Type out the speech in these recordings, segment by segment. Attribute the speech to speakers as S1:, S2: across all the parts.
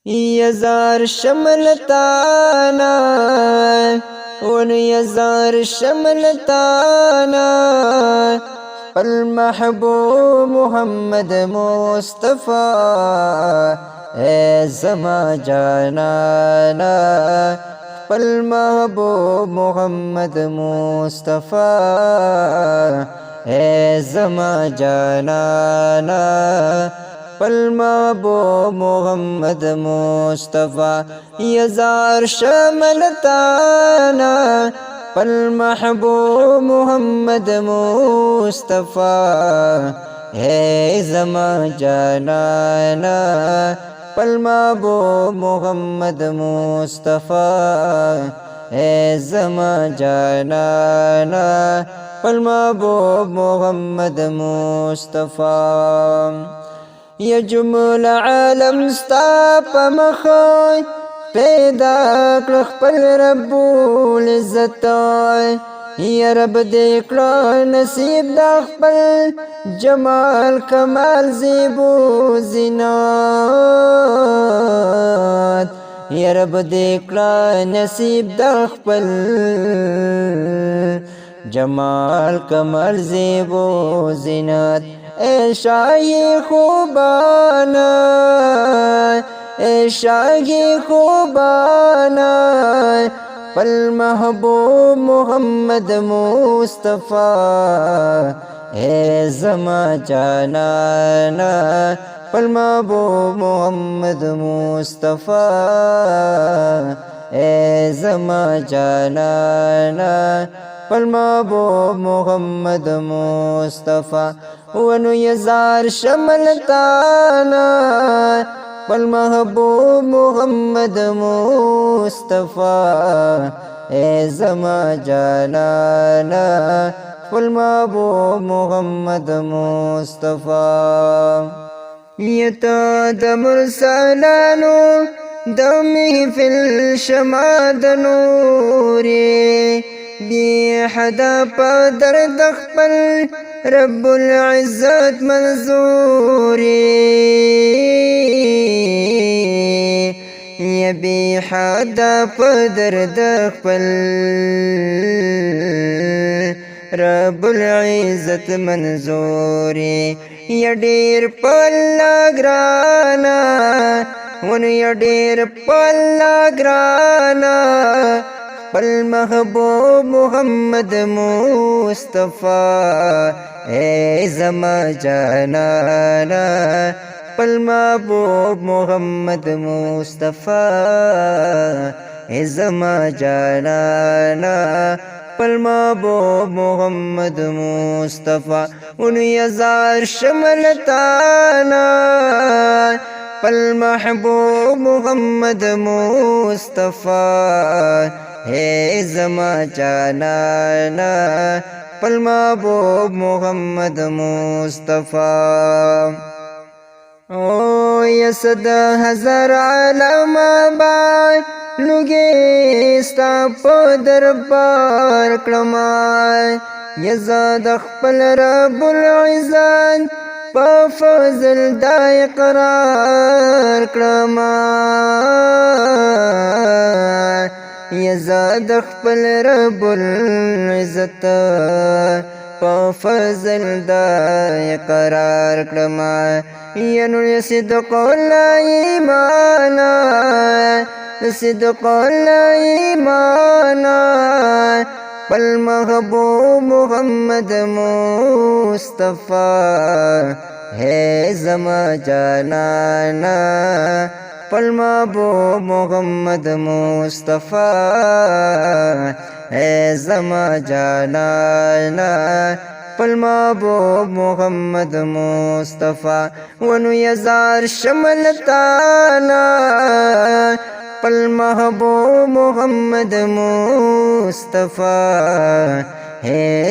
S1: يزار شملتانا يزار شملتانا المحبوب محمد مصطفى زما جانانا المحبوب محمد مصطفى زما جانانا المحبوب محمد مصطفى يزار شملتانا المحبوب محمد مصطفى زما جانانا المحبوب محمد مصطفى زما جانانا المحبوب محمد مصطفى يا جمل عالم ستا په مخه پیدا کړ خپل رب العزت یا رب دې کړه نصیب د خپل جمال کمال زیبو زینات یا رب دې کړه نصیب د خپل جمال کمال زیبو زینات اے شاہی خوبانا اے شاہی خوبانا پل محبوب محمد مصطفیٰ اے زما جانانا پل محبوب محمد مصطفیٰ اے زما جانانا المحبوب محمد مصطفى ونو يزار شملتانا والمحبوب محمد مصطفى زما جانانا والمحبوب محمد مصطفى يتا دمر سالانو دمه في الشماد نوري بی حدا پا درد خپل رب العزت منظوری یا بی حدا پا درد خپل رب العزت منظوری یا دیر پلا گرانا یا دیر پلا گرانا المحبوب محمد مصطفى زما جانانا المحبوب محمد مصطفى زما جانانا المحبوب محمد مصطفى يزار شملتانا المحبوب محمد مصطفى زما جانانا المحبوب محمد مصطفى یا صدا ہزار عالم آباد لوگی ستا پا دربار کلمائی یا زاد خپل رب العزت پا فضل دای قرار کلمائی یا زاد خپل رب العزت پا فضل دای قرار کلمائی یا نور صدق اللہ ایمانا صدق اللہ ایمانا المحبوب محمد مصطفى زما جانانا المحبوب محمد مصطفى زما جانانا المحبوب محمد مصطفى ونو يزار شملتانا المحبوب محمد مصطفى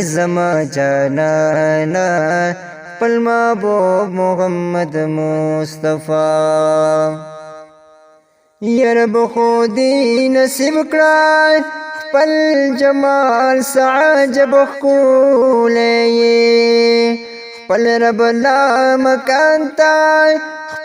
S1: زما جانانا المحبوب محمد مصطفى یا رب خودی نصیب کړه خپل جمال سعجب خولې خپل رب لا مکان ته